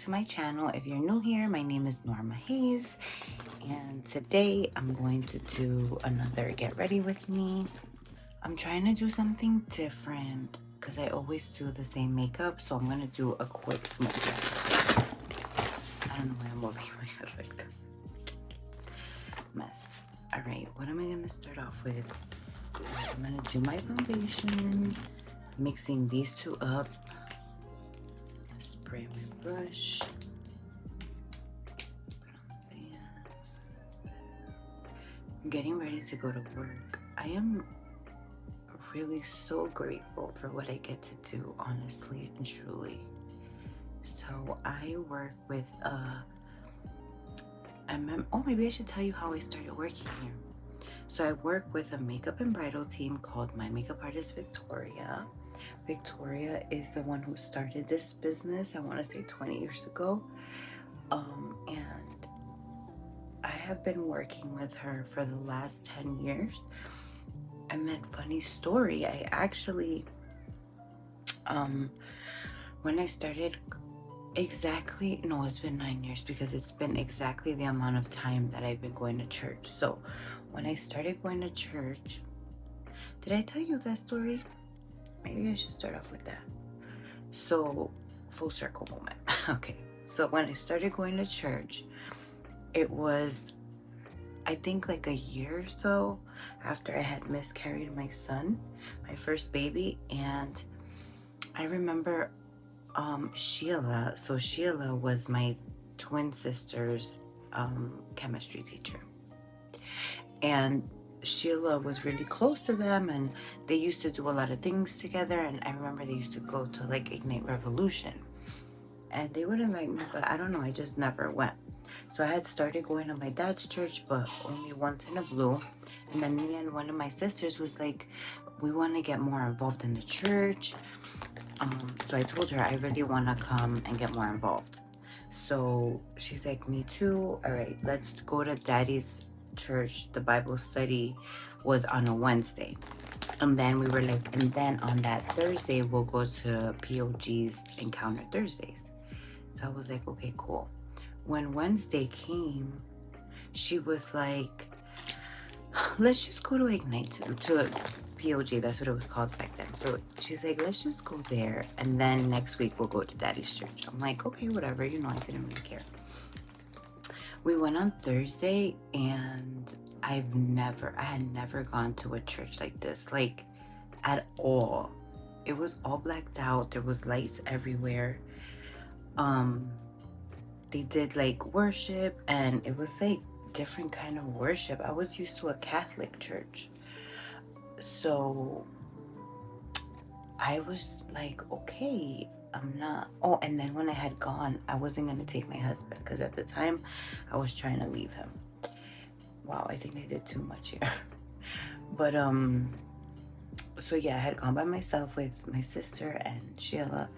to my channel. If you're new here, my name is Norma Hayes, and today I'm going to do another get ready with me. I'm trying to do something different because I always do the same makeup, so I'm going to do a quick smokey. I don't know why I'm moving my head like mess. All right, what am I going to start off with? I'm going to do my foundation, mixing these two up. Spray my brush. I'm getting ready to go to work. I am really so grateful for what I get to do, honestly and truly. So I work with maybe I should tell you how I started working here. So I work with a makeup and bridal team called My Makeup Artist Victoria. Victoria is the one who started this business, I want to say 20 years ago. And I have been working with her for the last 10 years. And then, funny story, I actually, when I started it's been 9 years because it's been exactly the amount of time that I've been going to church. So when I started going to church, did I tell you that story? Maybe I should start off with that. So, full circle moment. Okay, so when I started going to church, it was, I think, like a year or so after I had miscarried my son, my first baby. And I remember Sheila. So Sheila was my twin sister's chemistry teacher. And Sheila was really close to them, and they used to do a lot of things together. And I remember they used to go to like Ignite Revolution, and they would invite me, but I don't know, I just never went. So I had started going to my dad's church, but only once in a blue. And then me and one of my sisters was like, we want to get more involved in the church. So I told her I really want to come and get more involved. So she's like, me too. All right, let's go to Daddy's church. The Bible study was on a Wednesday. And then we were like, and then on that Thursday, we'll go to POG's Encounter Thursdays. So I was like, okay, cool. When Wednesday came, she was like, let's just go to Ignite, to POG. That's what it was called back then. So she's like, let's just go there, and then next week we'll go to Daddy's church. I'm like, okay, whatever. I didn't really care. We went on Thursday, and I had never gone to a church like this, like at all. It was all blacked out. There was lights everywhere. They did like worship, and it was like different kind of worship. I was used to a Catholic church. So I was like, okay, I'm not. Oh, and then when I had gone, I wasn't going to take my husband because at the time I was trying to leave him. Wow, I think I did too much here. But, so yeah, I had gone by myself with my sister and Sheila.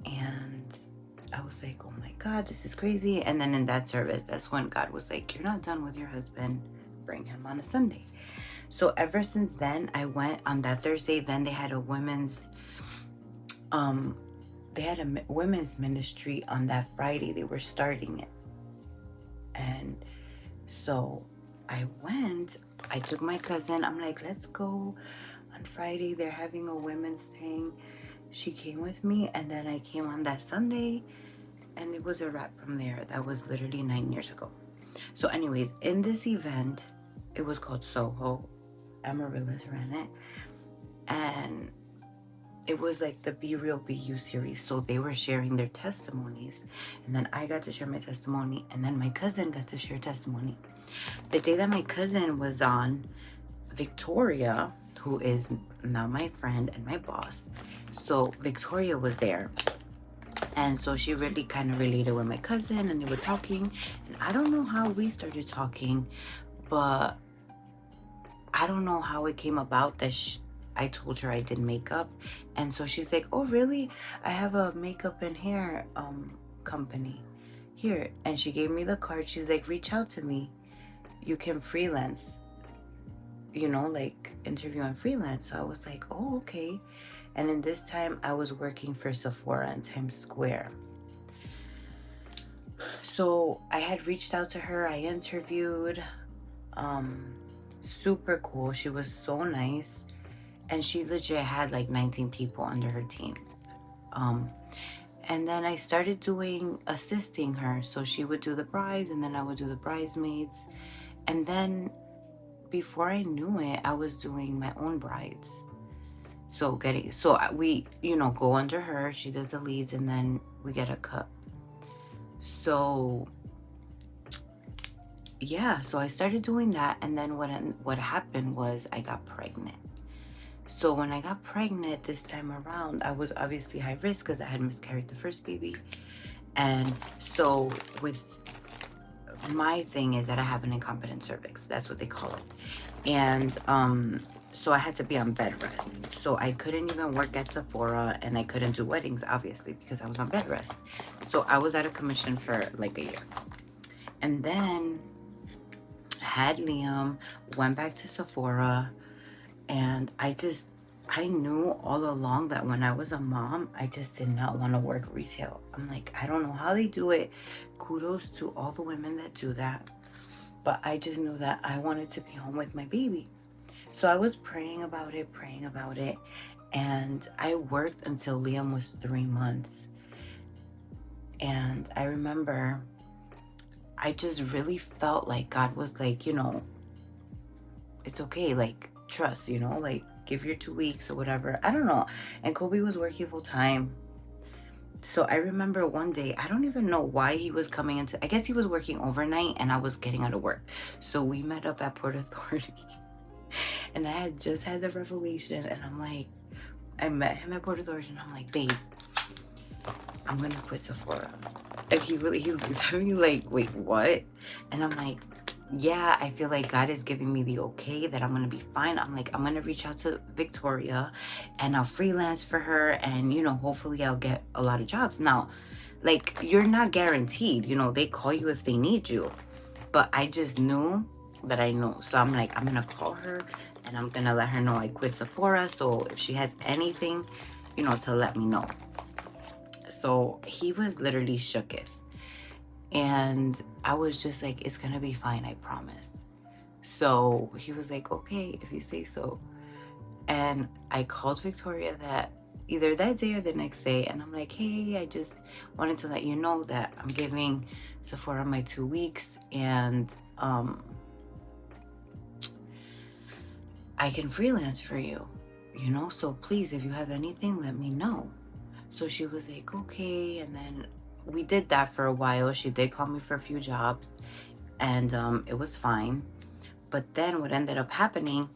And I was like, oh my God, this is crazy. And then in that service, that's when God was like, you're not done with your husband. Bring him on a Sunday. So ever since then, I went on that Thursday. Then they had a women's ministry on that Friday. They were starting it. And so I went. I took my cousin. I'm like, let's go on Friday. They're having a women's thing. She came with me, and then I came on that Sunday, and it was a wrap from there. That was literally 9 years ago. So anyways, in this event, it was called Soho. Amaryllis ran it, and it was like the Be Real Be You series. So they were sharing their testimonies, and then I got to share my testimony, and then my cousin got to share testimony. The day that my cousin was on, Victoria, who is now my friend and my boss, so Victoria was there, and so she really kind of related with my cousin, and they were talking, and I don't know how we started talking, but I don't know how it came about that I told her I did makeup. And so she's like, oh, really? I have a makeup and hair company here. And she gave me the card. She's like, reach out to me. You can freelance, like interview and freelance. So I was like, oh, okay. And in this time, I was working for Sephora in Times Square. So I had reached out to her. I interviewed. Super cool. She was so nice. And she legit had like 19 people under her team. And then I started assisting her. So she would do the brides and then I would do the bridesmaids. And then before I knew it, I was doing my own brides. So we, go under her. She does the leads and then we get a cut. So yeah, so I started doing that. And then what happened was I got pregnant. So when I got pregnant this time around, I was obviously high risk because I had miscarried the first baby. And so with my thing is that I have an incompetent cervix. That's what they call it. And so I had to be on bed rest. So I couldn't even work at Sephora and I couldn't do weddings, obviously, because I was on bed rest. So I was out of commission for like a year. And then had Liam, went back to Sephora, and I knew all along that when I was a mom, I just did not want to work retail. I'm like, I don't know how they do it. Kudos to all the women that do that. But I just knew that I wanted to be home with my baby. So I was praying about it. And I worked until Liam was 3 months. And I remember I just really felt like God was like, it's okay. Like, trust, like give your 2 weeks or whatever. I don't know. And Kobe was working full time. So I remember one day, I don't even know why he was coming I guess he was working overnight and I was getting out of work. So we met up at Port Authority and I had just had the revelation and I'm like, I met him at Port Authority and I'm like, babe, I'm gonna quit Sephora. And he looks at me like, wait, what? And I'm like, yeah, I feel like God is giving me the okay that I'm going to be fine. I'm like, I'm going to reach out to Victoria and I'll freelance for her. And, hopefully I'll get a lot of jobs. Now, like, you're not guaranteed, they call you if they need you. But I just knew that I knew. So I'm like, I'm going to call her and I'm going to let her know I quit Sephora. So if she has anything, to let me know. So he was literally shooketh. And I was just like, it's going to be fine, I promise. So he was like, okay, if you say so. And I called Victoria either that day or the next day. And I'm like, hey, I just wanted to let you know that I'm giving Sephora my 2 weeks. And I can freelance for you, So please, if you have anything, let me know. So she was like, okay. And then we did that for a while. She did call me for a few jobs and it was fine. But then what ended up happening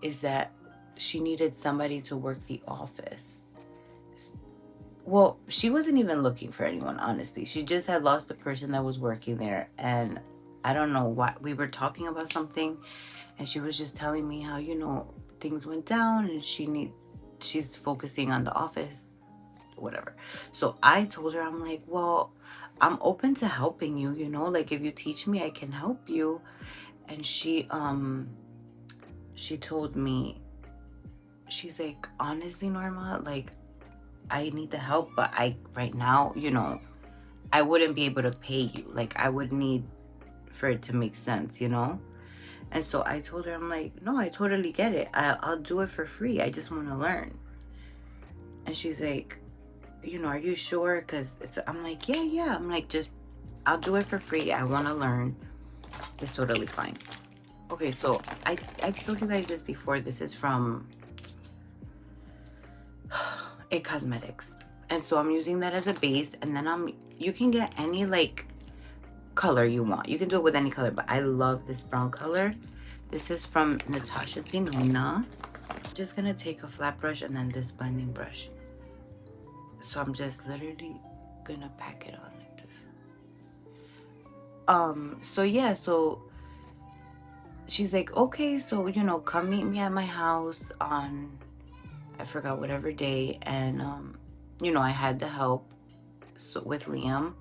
is that she needed somebody to work the office. Well, she wasn't even looking for anyone, honestly. She just had lost the person that was working there. And I don't know why. We were talking about something and she was just telling me how, things went down and she's focusing on the office, whatever. So I told her, I'm like, well, I'm open to helping you, like if you teach me, I can help you. And she told me, she's like, honestly, Norma, like I need the help, but right now, I wouldn't be able to pay you. Like I would need for it to make sense, And so I told her, I'm like, no, I totally get it. I'll do it for free. I just want to learn. And she's like, are you sure? Because I'm like, yeah. I'm like, I'll do it for free. I want to learn. It's totally fine. Okay, so I've showed you guys this before. This is from It Cosmetics. And so I'm using that as a base. And then you can get any like color you want. You can do it with any color, but I love this brown color. This is from Natasha Denona. I'm just going to take a flat brush and then this blending brush. So I'm just literally gonna pack it on like this. So yeah, so she's like, okay, so come meet me at my house on, I forgot whatever day. And I had to help with Liam.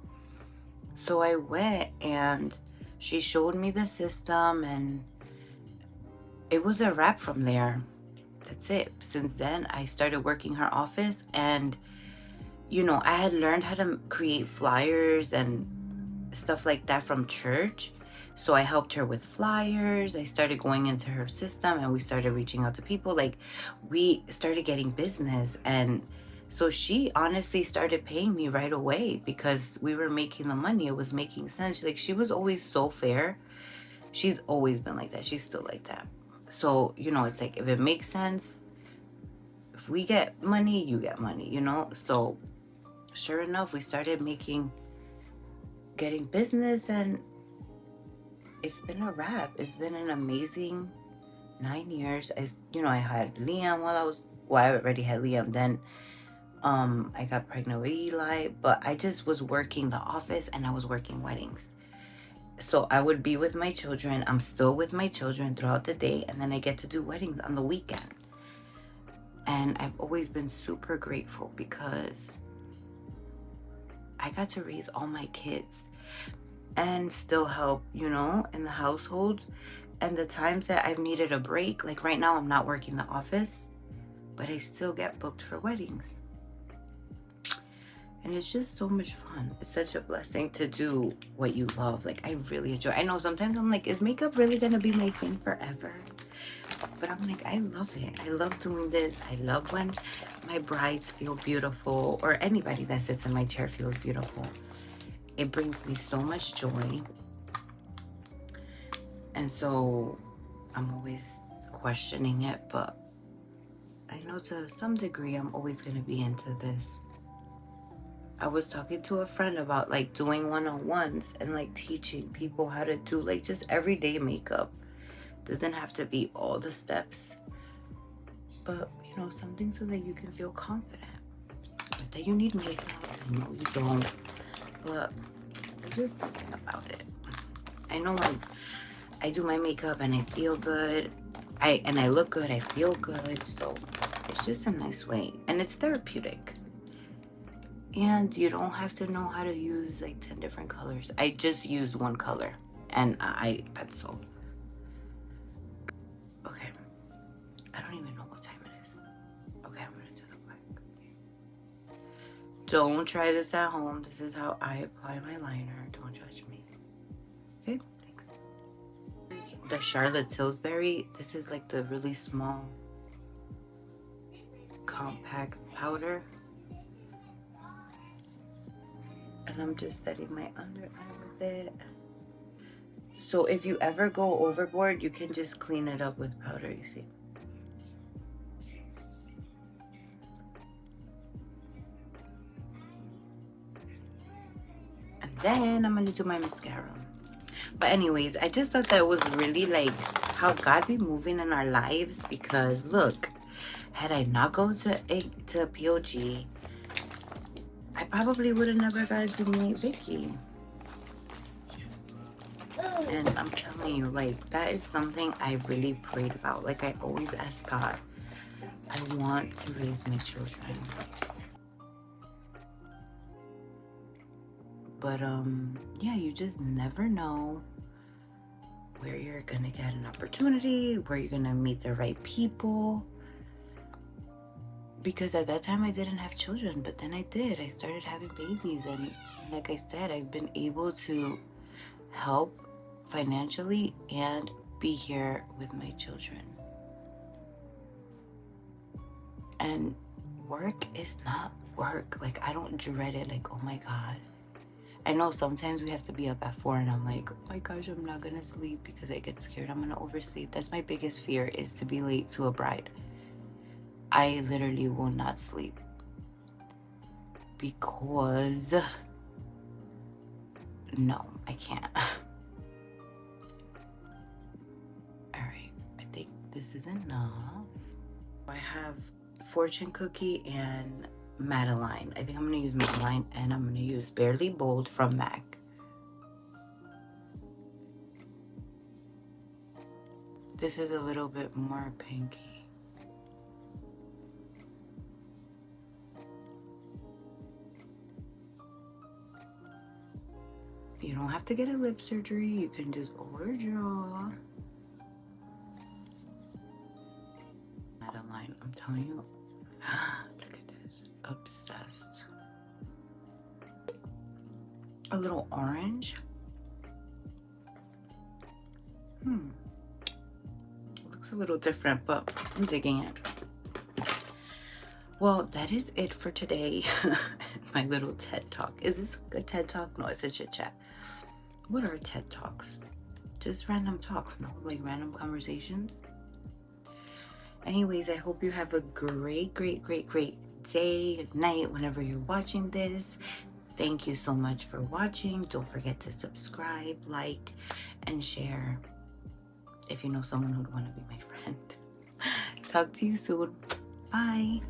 So I went and she showed me the system and it was a wrap from there. That's it. Since then I started working her office and I had learned how to create flyers and stuff like that from church. So I helped her with flyers. I started going into her system and we started reaching out to people. Like, we started getting business. And so she honestly started paying me right away because we were making the money. It was making sense. Like, she was always so fair. She's always been like that. She's still like that. So, you know, it's like, if it makes sense, if we get money, you get money, you know? So sure enough, we started getting business, and it's been a wrap. It's been an amazing 9 years. I had Liam I already had Liam. Then I got pregnant with Eli, but I just was working the office and I was working weddings. So I would be with my children. I'm still with my children throughout the day, and then I get to do weddings on the weekend. And I've always been super grateful because I got to raise all my kids and still help, in the household. And the times that I've needed a break, like right now I'm not working the office, but I still get booked for weddings. And it's just so much fun. It's such a blessing to do what you love. Like, I really enjoy. I know sometimes I'm like, is makeup really gonna be my thing forever? But I'm like, I love it. I love doing this. I love when my brides feel beautiful, or anybody that sits in my chair feels beautiful. It brings me so much joy. And so I'm always questioning it, but I know to some degree I'm always going to be into this. I was talking to a friend about like doing one-on-ones and like teaching people how to do like just everyday makeup. Doesn't have to be all the steps, but something so that you can feel confident. Not that you need makeup, no you don't, but there's just something about it. I know when I do my makeup and I feel good, I look good, I feel good, so it's just a nice way, and it's therapeutic. And you don't have to know how to use like 10 different colors. I just use one color and I pencil. Okay, I don't even know what time it is. Okay, I'm gonna do the black. Don't try this at home. This is how I apply my liner. Don't judge me. Okay, thanks. This is the Charlotte Tilbury. This is like the really small compact powder. And I'm just setting my under eye with it. So if you ever go overboard, you can just clean it up with powder, you see. And then I'm gonna do my mascara. But anyways, I just thought that was really like how God be moving in our lives, because look, had I not gone to POG, I probably would have never got to meet Vicky. And I'm telling you, like, that is something I really prayed about. Like, I always ask God, I want to raise my children. But yeah, you just never know where you're gonna get an opportunity, where you're gonna meet the right people. Because at that time I didn't have children, but then I did. I started having babies, and like I said, I've been able to help financially and be here with my children. And work is not work. Like, I don't dread it. Like, oh my God. I know sometimes we have to be up at 4 and I'm like, oh my gosh, I'm not gonna sleep because I get scared I'm gonna oversleep. That's my biggest fear, is to be late to a bride. I literally will not sleep because no, I can't. All right, I think this is enough. I have fortune cookie and Madeline. I think I'm gonna use Madeline, and I'm gonna use Barely Bold from MAC. This is a little bit more pinky. You don't have to get a lip surgery. You can just overdraw. Madeline, I'm telling you. Look at this. Obsessed. a little orange. Looks a little different, but I'm digging it. Well, that is it for today. My little TED Talk. Is this a TED Talk? No, it's a chit chat. What are TED Talks? Just random talks, no? Like random conversations. Anyways, I hope you have a great day, night, whenever you're watching this. Thank you so much for watching. Don't forget to subscribe, like, and share if you know someone who'd want to be my friend. Talk to you soon. Bye.